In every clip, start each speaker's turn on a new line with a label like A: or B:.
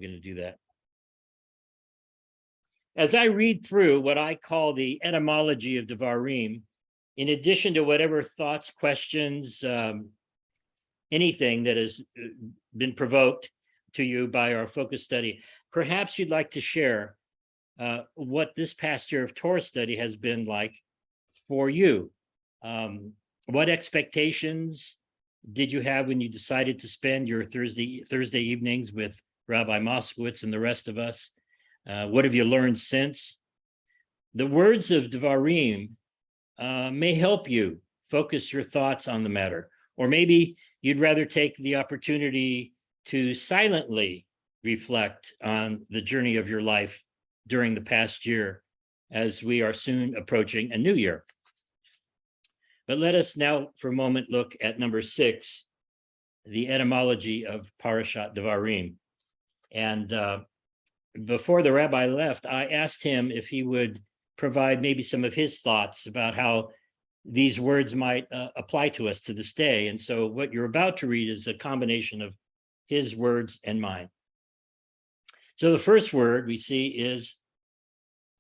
A: We're going to do that. As I read through what I call the etymology of Devarim, in addition to whatever thoughts, questions, anything that has been provoked to you by our focus study, perhaps you'd like to share what this past year of Torah study has been like for you. What expectations did you have when you decided to spend your Thursday evenings with Rabbi Moskowitz and the rest of us? What have you learned since? The words of Devarim may help you focus your thoughts on the matter, or maybe you'd rather take the opportunity to silently reflect on the journey of your life during the past year, as we are soon approaching a new year. But let us now for a moment look at number 6, the etymology of Parashat Devarim. And before the rabbi left, I asked him if he would provide maybe some of his thoughts about how these words might apply to us to this day. And so what you're about to read is a combination of his words and mine. So the first word we see is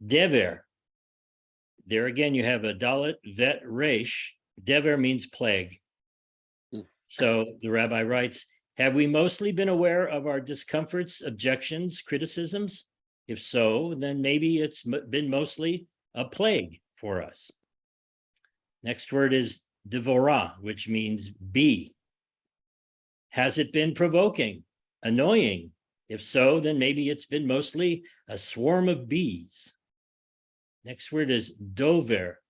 A: dever. There again, you have a dalet, vet, resh. Dever means plague. So the rabbi writes, have we mostly been aware of our discomforts, objections, criticisms? If so, then maybe it's been mostly a plague for us. Next word is devorah, which means bee. Has it been provoking, annoying? If so, then maybe it's been mostly a swarm of bees. Next word is dover,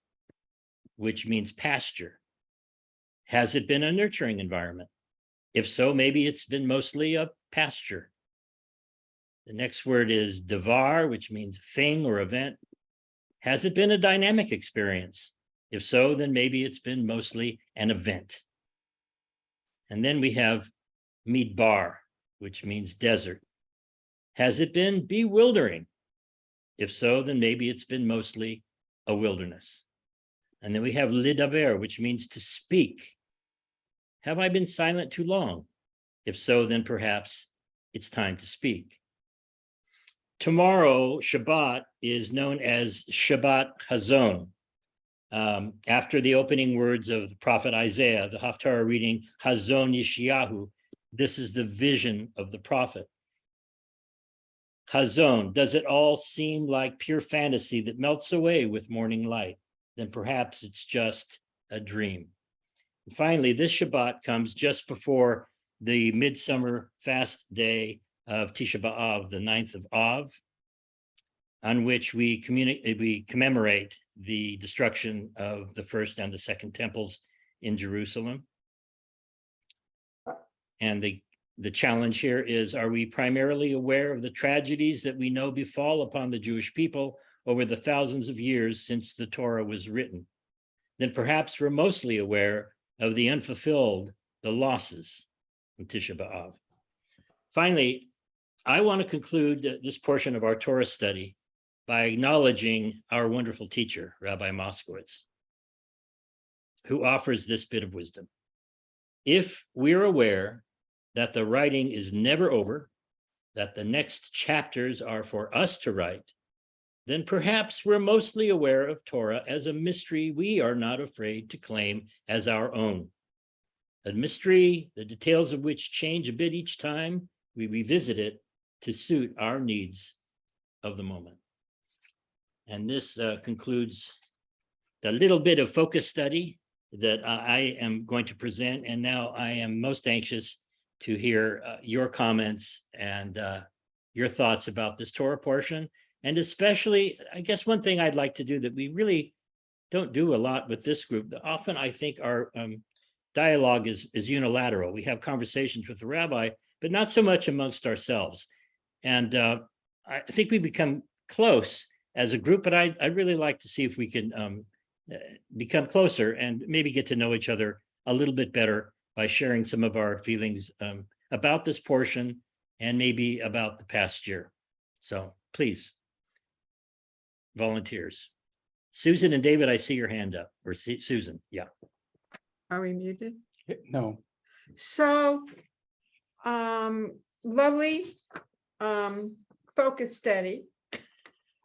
A: which means pasture. Has it been a nurturing environment? If so, maybe it's been mostly a pasture. The next word is devar, which means thing or event. Has it been a dynamic experience? If so, then maybe it's been mostly an event. And then we have midbar, which means desert. Has it been bewildering? If so, then maybe it's been mostly a wilderness. And then we have lidaber, which means to speak. Have I been silent too long? If so, then perhaps it's time to speak. Tomorrow, Shabbat, is known as Shabbat Hazon. After the opening words of the prophet Isaiah, the Haftarah reading Hazon Yeshayahu, this is the vision of the prophet. Hazon, does it all seem like pure fantasy that melts away with morning light? Then perhaps it's just a dream. And finally, this Shabbat comes just before the midsummer fast day of Tisha B'Av, the 9th of Av, on which we commemorate the destruction of the first and the second temples in Jerusalem. And the challenge here is, are we primarily aware of the tragedies that we know befall upon the Jewish people over the thousands of years since the Torah was written? Then perhaps we're mostly aware of the unfulfilled, the losses in Tisha B'Av. Finally, I want to conclude this portion of our Torah study by acknowledging our wonderful teacher, Rabbi Moskowitz, who offers this bit of wisdom. If we're aware that the writing is never over, that the next chapters are for us to write, then perhaps we're mostly aware of Torah as a mystery we are not afraid to claim as our own. A mystery, the details of which change a bit each time we revisit it to suit our needs of the moment. And this concludes the little bit of focus study that I am going to present. And now I am most anxious to hear your comments and your thoughts about this Torah portion. And especially, I guess one thing I'd like to do that we really don't do a lot with this group. Often I think our dialogue is unilateral. We have conversations with the rabbi, but not so much amongst ourselves. And I think we become close as a group, but I'd really like to see if we can become closer and maybe get to know each other a little bit better by sharing some of our feelings about this portion and maybe about the past year. So please, volunteers. Susan and David, I see your hand up, or Susan, yeah.
B: Are we muted?
C: No.
B: So, lovely focus study.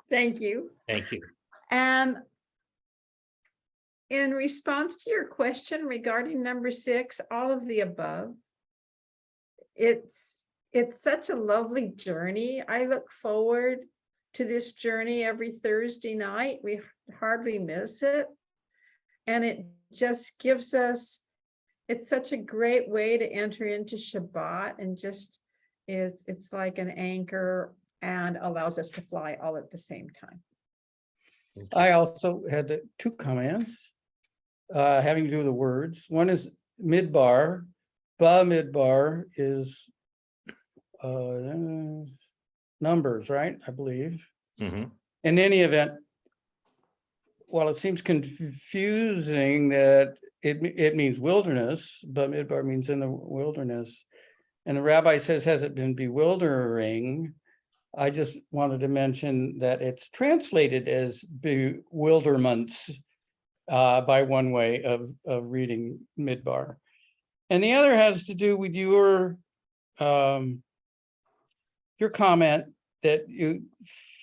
B: Thank you.
A: Thank you.
B: And in response to your question regarding number 6, all of the above, it's such a lovely journey. I look forward to this journey every Thursday night. We hardly miss it. And it just gives us, it's such a great way to enter into Shabbat, and just it's like an anchor and allows us to fly all at the same time.
C: I also had 2 comments having to do with the words. One is midbar. Ba midbar is numbers, right? I believe.
A: Mhm.
C: In any event, while it seems confusing that it means wilderness, but midbar means in the wilderness, and the rabbi says, has it been bewildering? I just wanted to mention that it's translated as bewilderments by one way of reading midbar. And the other has to do with your comment that you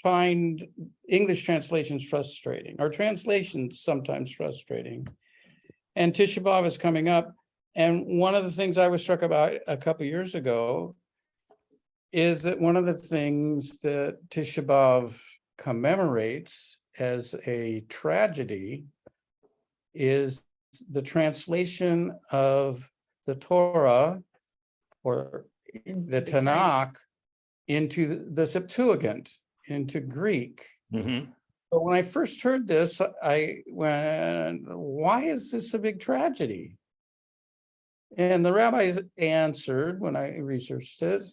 C: find English translations frustrating, or translations sometimes frustrating. And Tisha B'Av is coming up. And one of the things I was struck about a couple of years ago is that one of the things that Tisha B'Av commemorates as a tragedy is the translation of the Torah, or the Tanakh, into the Septuagint, into Greek.
A: Mhm.
C: But when I first heard this, I went, why is this a big tragedy? And the rabbis answered, when I researched it,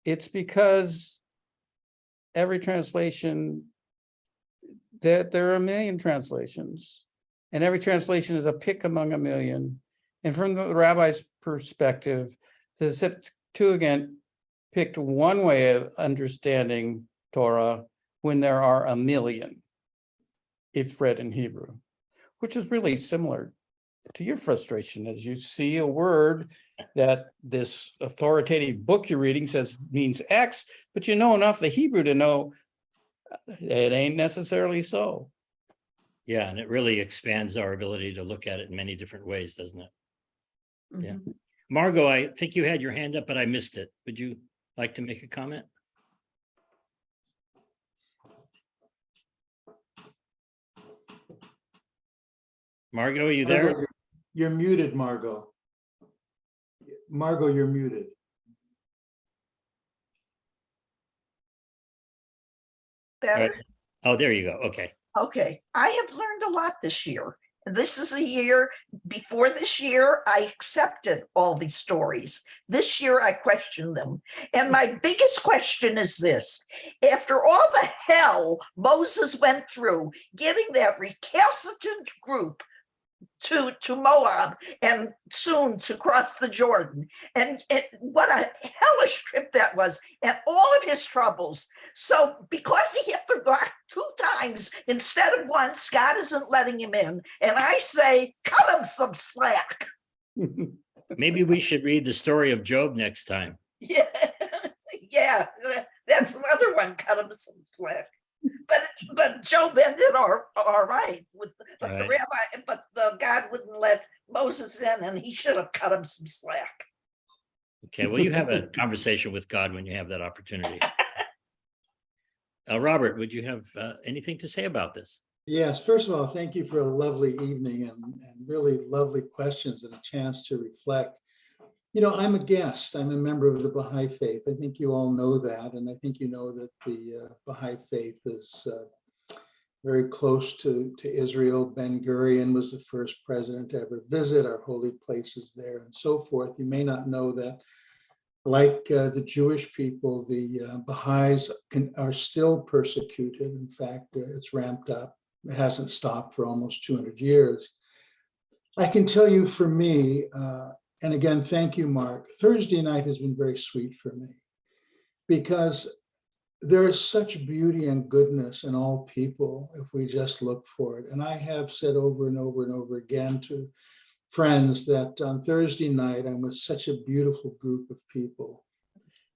C: it's because every translation, that there are a million translations, and every translation is a pick among a million. And from the rabbi's perspective, the Septuagint picked one way of understanding Torah when there are a million, if read in Hebrew, which is really similar to your frustration as you see a word that this authoritative book you're reading says means X, but you know enough the Hebrew to know it ain't necessarily so.
A: Yeah, and it really expands our ability to look at it in many different ways, doesn't it? Yeah.
B: Mhm.
A: Margot, I think you had your hand up, but I missed it. Would you like to make a comment? Margot, are you there?
D: Margot, you're muted, Margot. Margot, you're muted.
E: Better?
A: Oh, there you go. Okay.
E: Okay, I have learned a lot this year. This is a year, before this year, I accepted all these stories. This year, I questioned them. And my biggest question is this: after all the hell Moses went through getting that recalcitrant group to Moab and soon to cross the Jordan, and what a hellish trip that was, and all of his troubles. So because he hit the rock 2 times instead of once, God isn't letting him in. And I say, cut him some slack.
A: Maybe we should read the story of Job next time.
E: Yeah, yeah, that's another one, cut him some slack. But Job ended all right with, but
A: Right.
E: the rabbi, but the God wouldn't let Moses in, and he should have cut him some slack.
A: Okay, well, you have a conversation with God when you have that opportunity. Robert, would you have anything to say about this?
D: Yes, first of all, thank you for a lovely evening and really lovely questions and a chance to reflect. You know, I'm a guest. I'm a member of the Baha'i faith. I think you all know that. And I think you know that the Baha'i faith is very close to Israel. Ben Gurion was the first president to ever visit our holy places there and so forth. You may not know that, like the Jewish people, the Baha'is are still persecuted. In fact, it's ramped up. It hasn't stopped for almost 200 years. I can tell you for me, and again, thank you, Mark, Thursday night has been very sweet for me because there is such beauty and goodness in all people if we just look for it. And I have said over and over and over again to friends that on Thursday night, I'm with such a beautiful group of people.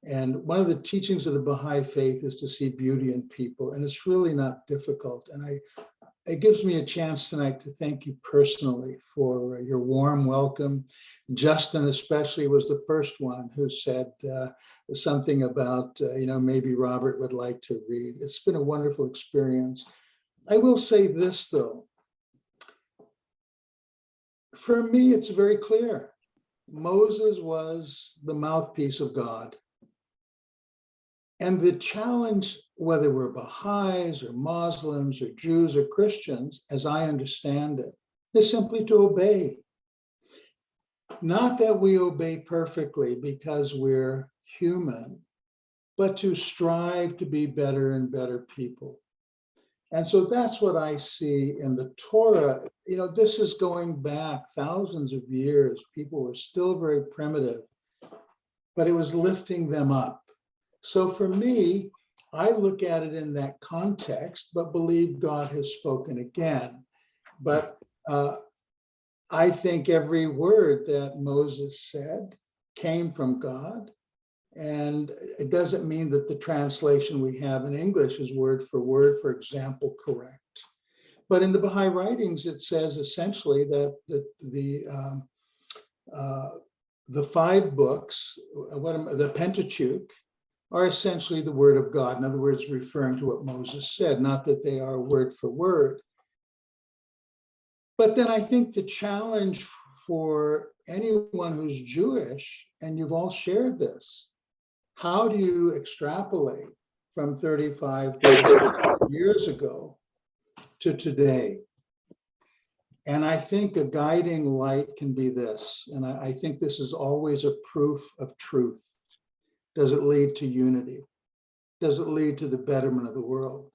D: And one of the teachings of the Baha'i faith is to see beauty in people, and it's really not difficult. And it gives me a chance tonight to thank you personally for your warm welcome. Justin especially was the first one who said something about, maybe Robert would like to read. It's been a wonderful experience. I will say this though. For me, it's very clear. Moses was the mouthpiece of God. And the challenge, whether we're Baha'is or Muslims or Jews or Christians, as I understand it, is simply to obey. Not that we obey perfectly because we're human, but to strive to be better and better people. And so that's what I see in the Torah. This is going back thousands of years. People were still very primitive, but it was lifting them up. So for me, I look at it in that context, but believe God has spoken again. But I think every word that Moses said came from God. And it doesn't mean that the translation we have in English is word, for example, correct. But in the Baha'i writings, it says essentially that the 5 books, the Pentateuch, are essentially the word of God. In other words, referring to what Moses said, not that they are word for word. But then I think the challenge for anyone who's Jewish, and you've all shared this, how do you extrapolate from 35 years ago to today? And I think a guiding light can be this, and I think this is always a proof of truth. Does it lead to unity? Does it lead to the betterment of the world?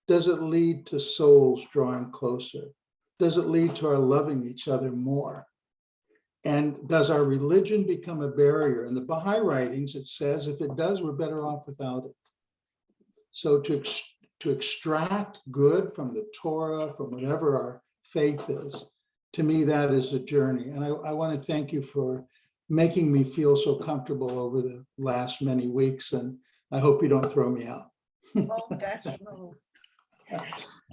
D: Does it lead to souls drawing closer? Does it lead to our loving each other more? And does our religion become a barrier? In the Baha'i writings, it says if it does, we're better off without it. So to extract good from the Torah, from whatever our faith is, to me, that is a journey. And I want to thank you for making me feel so comfortable over the last many weeks. And I hope you don't throw me out.
E: Oh, gosh, no.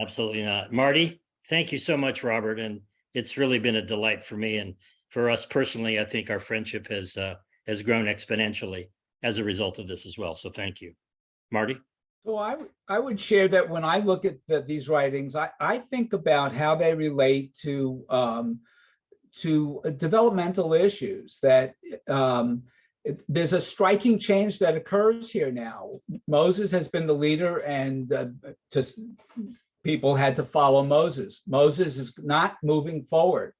A: Absolutely not. Marty, thank you so much, Robert. And it's really been a delight for me. And for us personally, I think our friendship has grown exponentially as a result of this as well. So thank you. Marty?
F: So I would share that when I look at these writings, I think about how they relate to developmental issues, that there's a striking change that occurs here now. Moses has been the leader, and people had to follow Moses. Moses is not moving forward.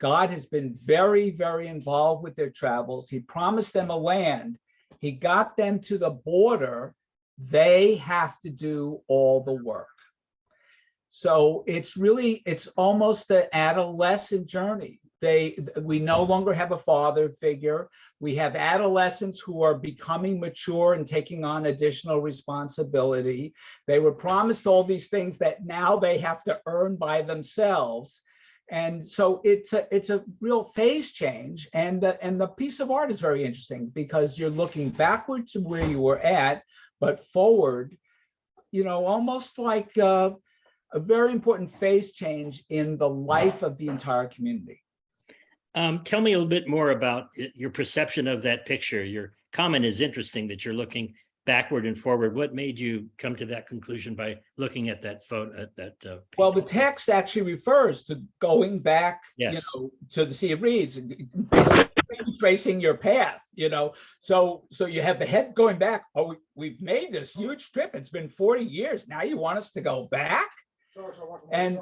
F: God has been very, very involved with their travels. He promised them a land. He got them to the border. They have to do all the work. So it's almost an adolescent journey. We no longer have a father figure. We have adolescents who are becoming mature and taking on additional responsibility. They were promised all these things that now they have to earn by themselves. And so it's a real phase change. And the piece of art is very interesting because you're looking backward to where you were at, but forward, almost like a very important phase change in the life of the entire community.
A: Tell me a little bit more about your perception of that picture. Your comment is interesting that you're looking backward and forward. What made you come to that conclusion by looking at that photo?
F: Well, the text actually refers to going back,
A: yes,
F: to the Sea of Reeds, basically tracing your path. So you have the head going back. Oh, we've made this huge trip. It's been 40 years. Now you want us to go back? And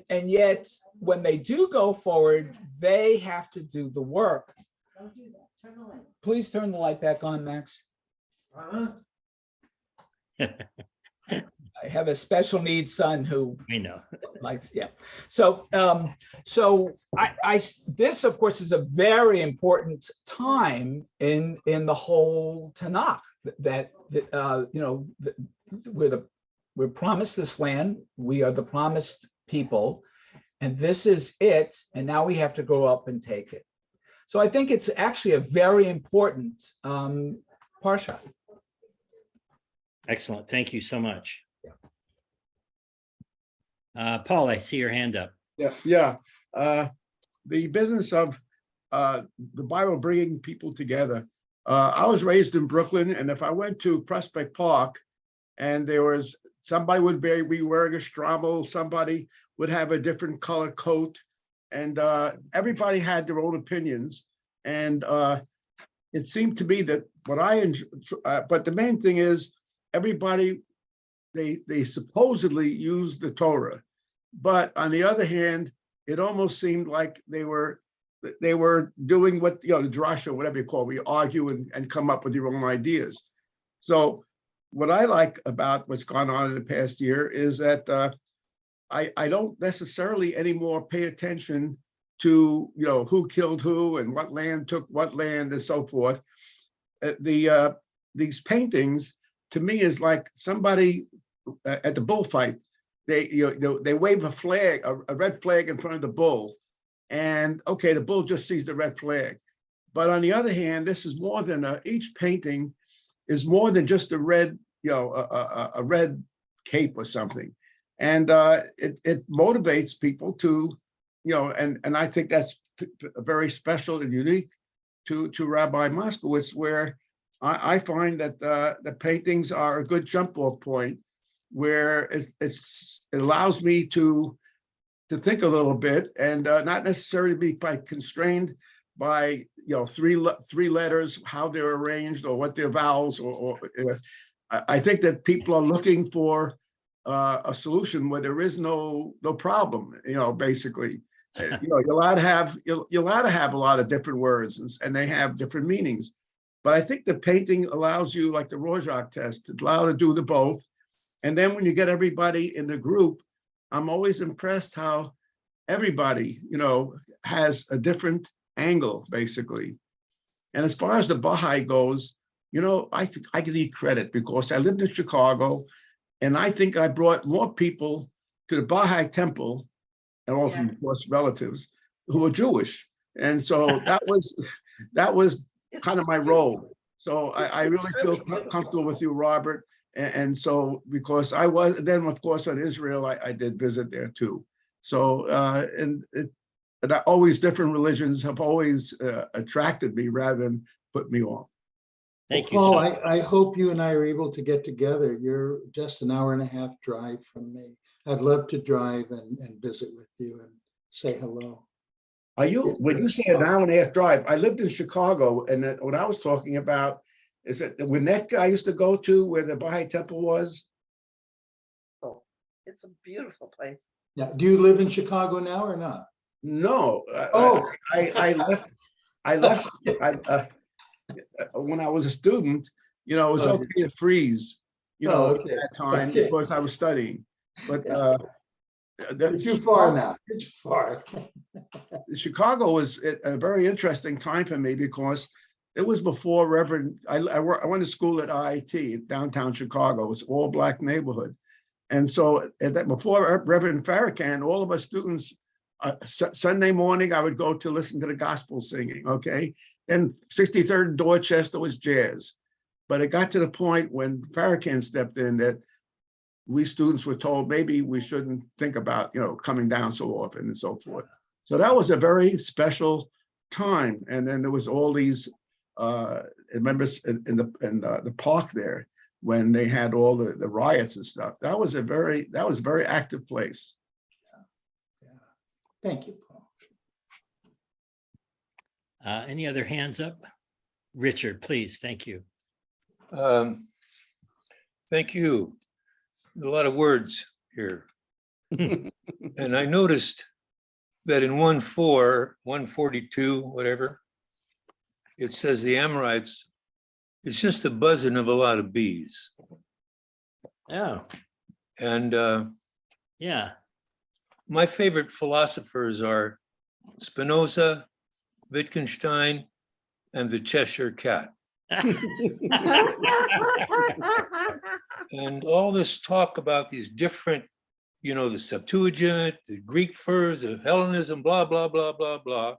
F: yet when they do go forward, they have to do the work.
G: Don't do that. Turn the light.
F: Please turn the light back on, Max. I have a special needs son who
A: I know.
F: likes, yeah. So this of course is a very important time in the whole Tanakh, that we're promised this land. We are the promised people, and this is it. And now we have to go up and take it. So I think it's actually a very important Parshat.
A: Excellent. Thank you so much. Paul, I see your hand up.
H: Yeah. The business of the Bible bringing people together. I was raised in Brooklyn, and if I went to Prospect Park and there was somebody would be wearing a strommel, somebody would have a different color coat, and everybody had their own opinions. And it seemed to me that what I enjoy, but the main thing is everybody, they supposedly used the Torah, but on the other hand, it almost seemed like they were doing what, the drasha, whatever you call it, we argue and come up with your own ideas. So what I like about what's gone on in the past year is that I don't necessarily anymore pay attention to, who killed who and what land took what land and so forth. These paintings to me is like somebody at the bullfight. They wave a flag, a red flag in front of the bull. And okay, the bull just sees the red flag. But on the other hand, this is more than each painting is more than just a red, a red cape or something. And it motivates people to, and I think that's very special and unique to Rabbi Moskowitz, where I find that the paintings are a good jump off point, where it allows me to think a little bit and not necessarily be constrained by three letters, how they're arranged or what their vowels or I think that people are looking for a solution where there is no problem, basically. You're allowed to have a lot of different words and they have different meanings. But I think the painting allows you, like the Rorschach test, to allow to do the both. And then when you get everybody in the group, I'm always impressed how everybody, has a different angle, basically. And as far as the Baha'i goes, I think I can eat credit because I lived in Chicago, and I think I brought more people to the Baha'i temple, and all from, of course, relatives who were Jewish. And so that was kind of my role. So I really feel comfortable with you, Robert. And so, because I was, then of course on Israel, I did visit there too. So, and always different religions have always attracted me rather than put me off.
A: Thank you.
D: Paul,
A: So
D: I hope you and I are able to get together. You're just an hour and a half drive from me. I'd love to drive and visit with you and say hello.
H: Are you, when you say an hour and a half drive, I lived in Chicago, and what I was talking about is that the Winnetka I used to go to where the Baha'i temple was.
E: Oh, it's a beautiful place.
D: Yeah. Do you live in Chicago now or not?
H: No,
D: Oh.
H: I left when I was a student, it was
D: Oh,
H: okay to freeze,
D: Oh,
H: at
D: okay.
H: that time
D: Okay.
H: because I was studying. But
D: You're too far now. You're too far.
H: Chicago was a very interesting time for me because it was before Reverend, I went to school at IIT, downtown Chicago. It was all Black neighborhood. And so before Reverend Farrakhan, all of us students, Sunday morning, I would go to listen to the gospel singing, okay? Then 63rd and Dorchester was jazz. But it got to the point when Farrakhan stepped in that we students were told maybe we shouldn't think about, coming down so often and so forth. So that was a very special time. And then there was all these members in the park there when they had all the riots and stuff. That was a very active place.
D: Yeah. Thank you, Paul.
A: any other hands up? Richard, please. Thank you.
I: Thank you. A lot of words here. And I noticed that in 1:4, 142, whatever, it says the Amorites, it's just the buzzing of a lot of bees.
A: Oh,
I: And
A: yeah.
I: my favorite philosophers are Spinoza, Wittgenstein, and the Cheshire Cat. And all this talk about these different, the Septuagint, the Greek furs, the Hellenism, blah, blah, blah, blah, blah.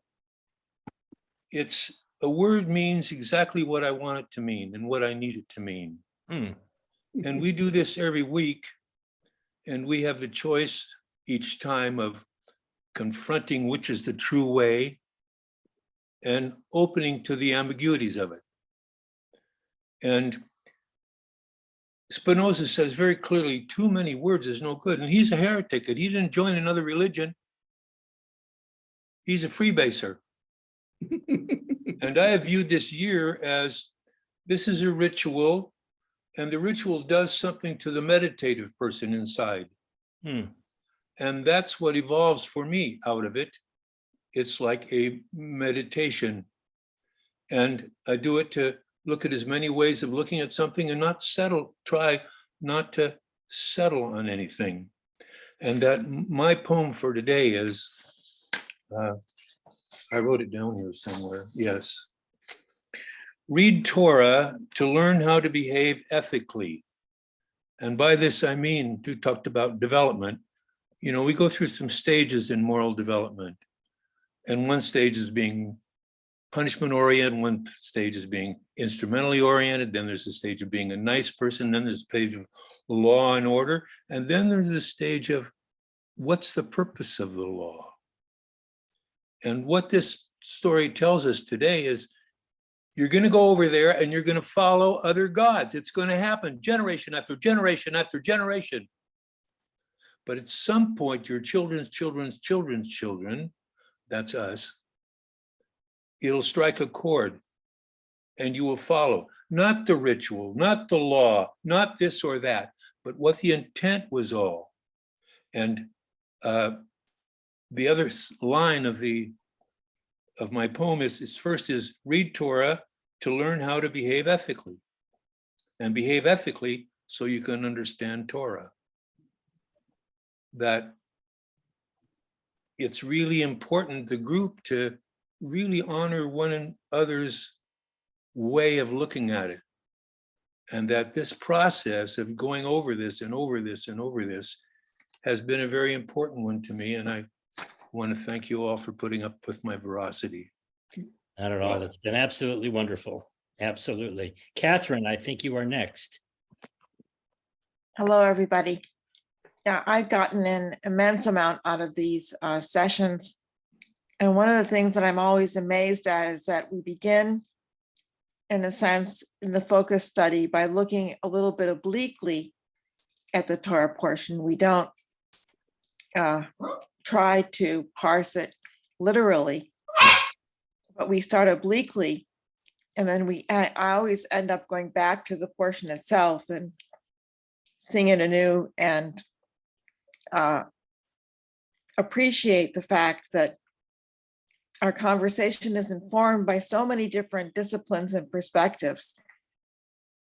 I: It's a word means exactly what I want it to mean and what I need it to mean. And we do this every week, and we have the choice each time of confronting which is the true way and opening to the ambiguities of it. And Spinoza says very clearly, too many words is no good. And he's a heretic. And he didn't join another religion. He's a freebaser. And I have viewed this year as this is a ritual, and the ritual does something to the meditative person inside. And that's what evolves for me out of it. It's like a meditation. And I do it to look at as many ways of looking at something and not settle, try not to settle on anything. And that my poem for today is, I wrote it down here somewhere, yes. Read Torah to learn how to behave ethically. And by this, I mean, you talked about development. You know, we go through some stages in moral development. And one stage is being punishment oriented, one stage is being instrumentally oriented, then there's a stage of being a nice person, then there's a stage of law and order, and then there's a stage of what's the purpose of the law? And what this story tells us today is you're going to go over there and you're going to follow other gods. It's going to happen generation after generation after generation. But at some point, your children's children's children's children, that's us, it'll strike a chord and you will follow, not the ritual, not the law, not this or that, but what the intent was all. And the other line of my poem is first is read Torah to learn how to behave ethically, and behave ethically so you can understand Torah. That it's really important, the group, to really honor one another's way of looking at it. And that this process of going over this and over this and over this has been a very important one to me. And I want to thank you all for putting up with my veracity.
A: Not at all. It's been absolutely wonderful. Absolutely. Catherine, I think you are next.
G: Hello, everybody. Yeah, I've gotten an immense amount out of these sessions. And one of the things that I'm always amazed at is that we begin, in a sense, in the focus study by looking a little bit obliquely at the Torah portion. We don't try to parse it literally, but we start obliquely. And then I always end up going back to the portion itself and seeing it anew and appreciate the fact that our conversation is informed by so many different disciplines and perspectives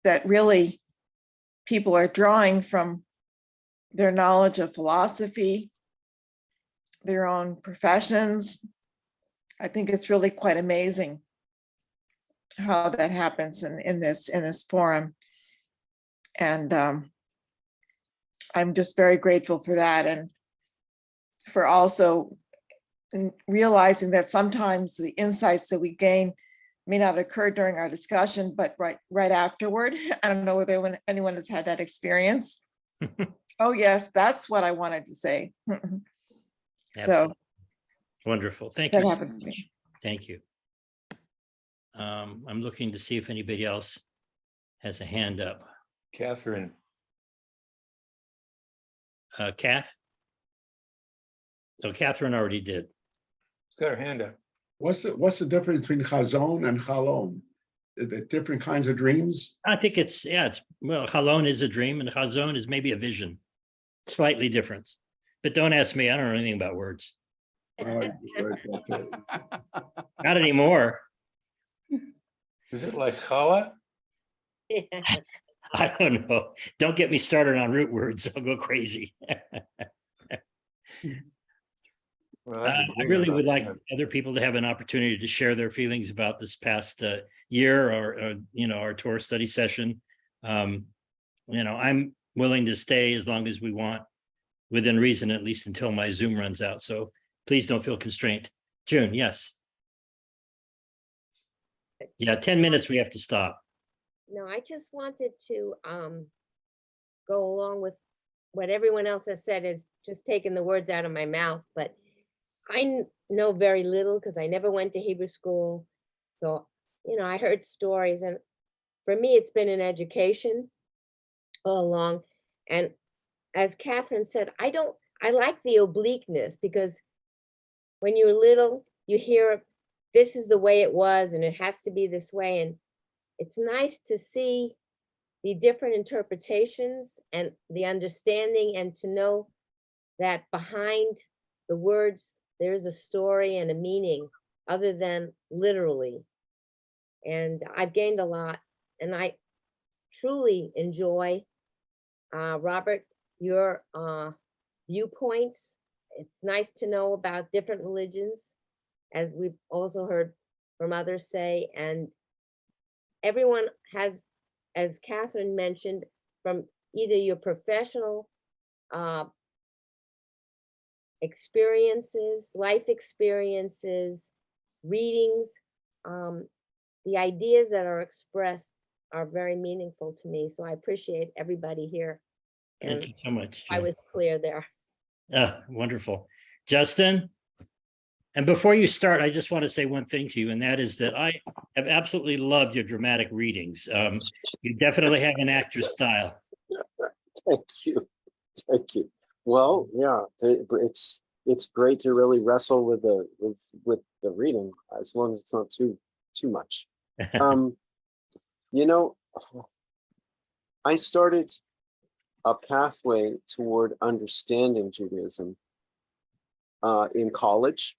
G: that really people are drawing from their knowledge of philosophy, their own professions. I think it's really quite amazing how that happens in this forum. And I'm just very grateful for that, and for also realizing that sometimes the insights that we gain may not occur during our discussion, but right afterward. I don't know whether anyone has had that experience. Oh yes, that's what I wanted to say. So
A: Absolutely. Wonderful. Thank you
G: that
A: so
G: happened to
A: much.
G: me.
A: Thank you. I'm looking to see if anybody else has a hand up.
I: Catherine.
A: Kath? So Catherine already did.
I: She's got her hand up.
H: What's the difference between chazon and chalom? The different kinds of dreams?
A: I think well, halon is a dream and chazon is maybe a vision. Slightly different. But don't ask me, I don't know anything about words.
H: Okay.
A: Not anymore.
I: Is it like challah?
A: I don't know. Don't get me started on root words. I'll go crazy.
I: Well,
A: I really would like other people to have an opportunity to share their feelings about this past year or our Torah study session. I'm willing to stay as long as we want, within reason, at least until my Zoom runs out. So please don't feel constrained. June, yes. Yeah, 10 minutes, we have to stop.
J: No, I just wanted to go along with what everyone else has said, is just taking the words out of my mouth, but I know very little because I never went to Hebrew school. So, I heard stories, and for me, it's been an education all along. And as Catherine said, I like the obliqueness, because when you're little, you hear this is the way it was and it has to be this way. And it's nice to see the different interpretations and the understanding, and to know that behind the words, there's a story and a meaning other than literally. And I've gained a lot, and I truly enjoy, Robert, your viewpoints. It's nice to know about different religions, as we've also heard from others say, and everyone has, as Catherine mentioned, from either your professional experiences, life experiences, readings, the ideas that are expressed are very meaningful to me. So I appreciate everybody here.
A: Thank
J: And
A: you so much.
J: I
A: Jill.
J: was clear there.
A: Wonderful. Justin? And before you start, I just want to say one thing to you, and that is that I have absolutely loved your dramatic readings. You definitely have an actor's style.
K: Thank you. Thank you. Well, yeah, it's great to really wrestle with the reading, as long as it's not too much. I started a pathway toward understanding Judaism in college,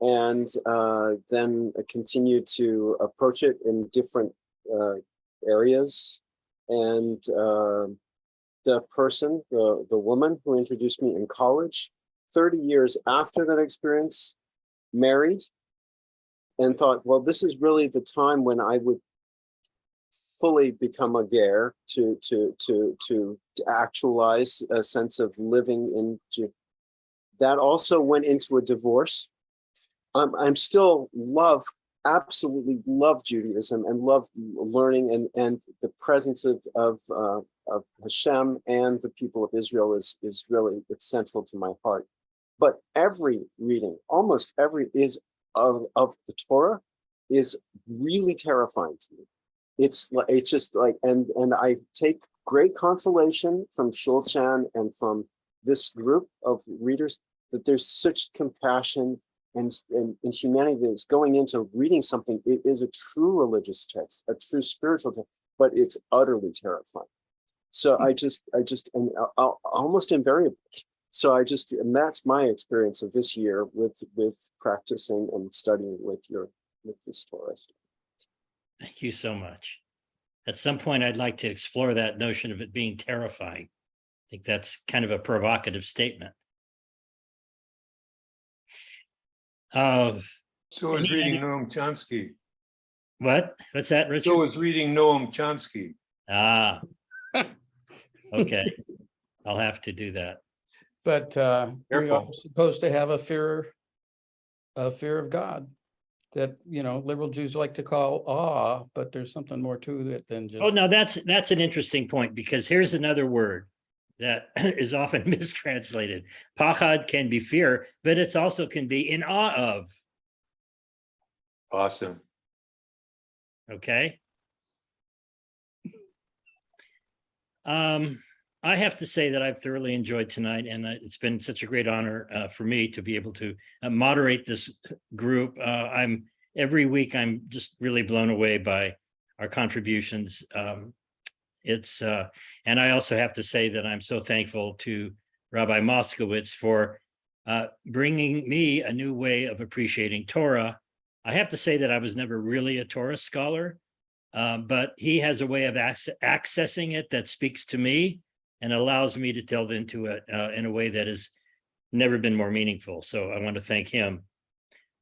K: and then I continued to approach it in different areas. And the woman who introduced me in college, 30 years after that experience, married, and thought, well, this is really the time when I would fully become a ger, to actualize a sense of living in. That also went into a divorce. I'm still absolutely love Judaism, and love learning, and the presence of Hashem and the people of Israel is really, it's central to my heart. But every reading, almost every, is of the Torah is really terrifying to me. It's just like, and I take great consolation from Shulchan and from this group of readers, that there's such compassion and humanity that's going into reading something. It is a true religious text, a true spiritual text, but it's utterly terrifying. So I just and almost invariably. So and that's my experience of this year with practicing and studying with this Torah.
A: Thank you so much. At some point, I'd like to explore that notion of it being terrifying. I think that's kind of a provocative statement.
I: So is
A: Any
I: reading
A: other-
I: Noam Chomsky.
A: What's that, Richard?
I: So is reading Noam Chomsky.
A: Ah, okay. I'll have to do that.
C: But we are
I: Careful.
C: supposed to have a fear of God, that, liberal Jews like to call awe, but there's something more to it than just.
A: Oh, no, that's an interesting point, because here's another word that is often mistranslated. Pachad can be fear, but it's also can be in awe of.
I: Awesome.
A: Okay. I have to say that I've thoroughly enjoyed tonight, and it's been such a great honor for me to be able to moderate this group. Every week I'm just really blown away by our contributions. And I also have to say that I'm so thankful to Rabbi Moskowitz for bringing me a new way of appreciating Torah. I have to say that I was never really a Torah scholar, but he has a way of accessing it that speaks to me and allows me to delve into it in a way that has never been more meaningful. So I want to thank him.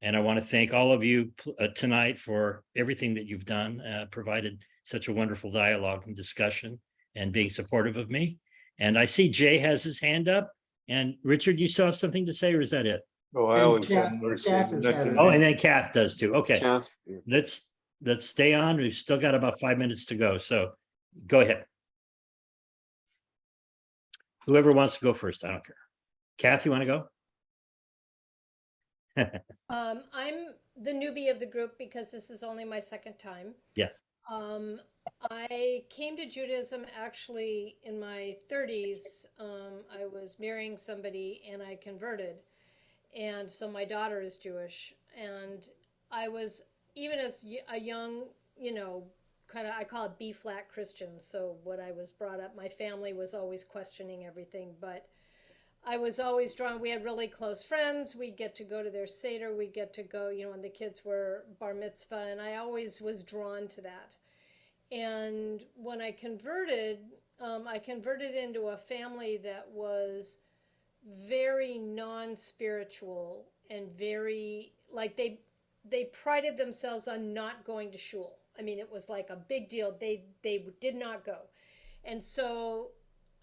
A: And I want to thank all of you tonight for everything that you've done, provided such a wonderful dialogue and discussion, and being supportive of me. And I see Jay has his hand up. And Richard, you still have something to say, or is that it?
I: Oh, I
D: And
I: always
D: Kath-
I: have more to say.
D: Kath
I: but
D: has
I: not
D: had
I: tonight.
A: Oh, and then Kath does too. Okay,
K: Kath,
A: let's stay on. We've still got about 5 minutes to go. So go ahead. Whoever wants to go first, I don't care. Kath, you want to go?
L: I'm the newbie of the group because this is only my second time.
A: Yeah.
L: I came to Judaism actually in my 30s. I was marrying somebody and I converted. And so my daughter is Jewish. And I was, even as a young, kind of, I call it B-flat Christian. So what I was brought up, my family was always questioning everything. But I was always drawn. We had really close friends. We'd get to go to their Seder. We'd get to go, when the kids were bar mitzvah. And I always was drawn to that. And when I converted into a family that was very non-spiritual and very, like, they prided themselves on not going to shul. I mean, it was like a big deal. They did not go. And so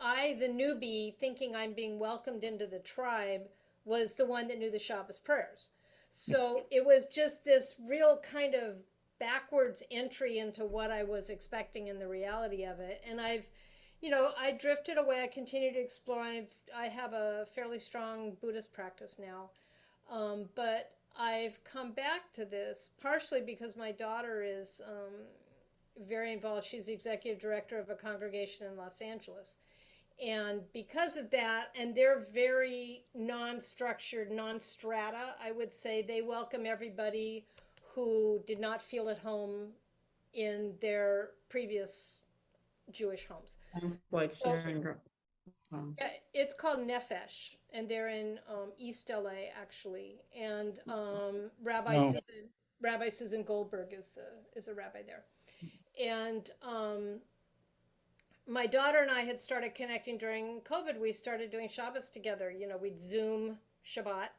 L: I, the newbie, thinking I'm being welcomed into the tribe, was the one that knew the Shabbos prayers. So it was just this real kind of backwards entry into what I was expecting and the reality of it. And I drifted away. I continued to explore. I have a fairly strong Buddhist practice now. But I've come back to this partially because my daughter is very involved. She's the executive director of a congregation in Los Angeles. And because of that, and they're very non-structured, non-strata, I would say, they welcome everybody who did not feel at home in their previous Jewish homes.
B: Like
L: So-
B: sharing.
L: Yeah, it's called Nefesh, and they're in East LA actually. And
C: No.
L: Rabbi Susan Goldberg is a rabbi there. And my daughter and I had started connecting during COVID. We started doing Shabbos together. We'd Zoom Shabbat.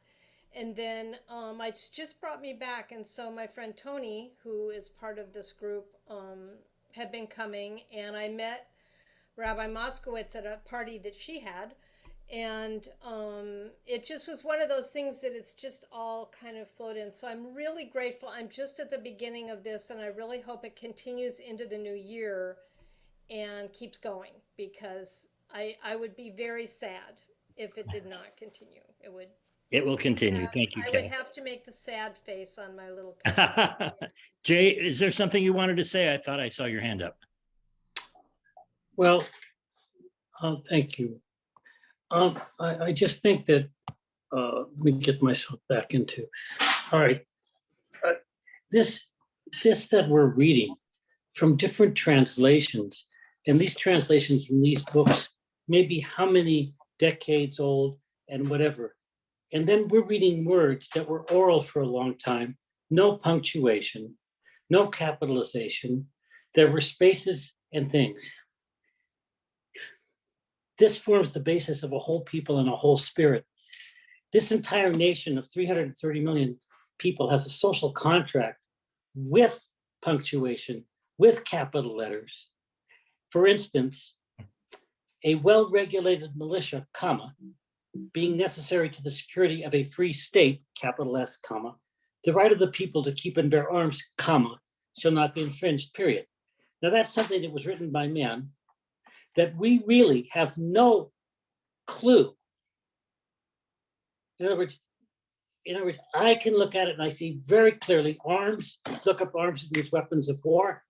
L: And then it's just brought me back. And so my friend Tony, who is part of this group, had been coming. And I met Rabbi Moskowitz at a party that she had. And it just was one of those things that it's just all kind of flowed in. So I'm really grateful. I'm just at the beginning of this, and I really hope it continues into the new year and keeps going, because I would be very sad if it did not continue.
A: It will continue. Thank you,
L: I would
A: Kath.
L: have to make the sad face on my little.
A: Jay, is there something you wanted to say? I thought I saw your hand up.
M: Well, thank you. I just think that, let me get myself back into, all right. This that we're reading from different translations, and these translations in these books may be how many decades old and whatever. And then we're reading words that were oral for a long time, no punctuation, no capitalization. There were spaces and things. This forms the basis of a whole people and a whole spirit. This entire nation of 330 million people has a social contract with punctuation, with capital letters. For instance, a well-regulated militia, comma, being necessary to the security of a free state, capital S, comma, the right of the people to keep and bear arms, comma, shall not be infringed, period. Now that's something that was written by men that we really have no clue. In other words, I can look at it and I see very clearly arms, look up arms, it means weapons of war,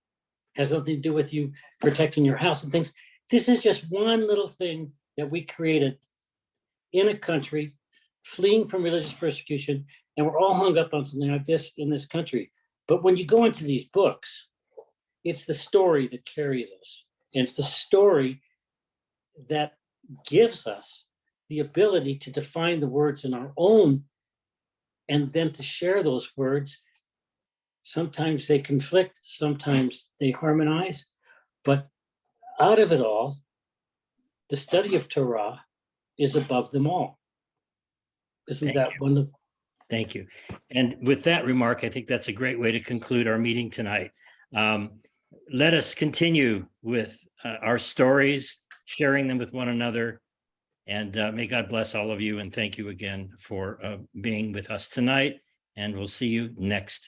M: has nothing to do with you protecting your house and things. This is just one little thing that we created in a country fleeing from religious persecution, and we're all hung up on something like this in this country. But when you go into these books, it's the story that carries us. And it's the story that gives us the ability to define the words in our own, and then to share those words. Sometimes they conflict, sometimes they harmonize, but out of it all, the study of Torah is above them all. Isn't
A: Thank
M: that
A: you.
M: one of?
A: Thank you. And with that remark, I think that's a great way to conclude our meeting tonight. Let us continue with our stories, sharing them with one another, And may God bless all of you. And thank you again for being with us tonight. And we'll see you next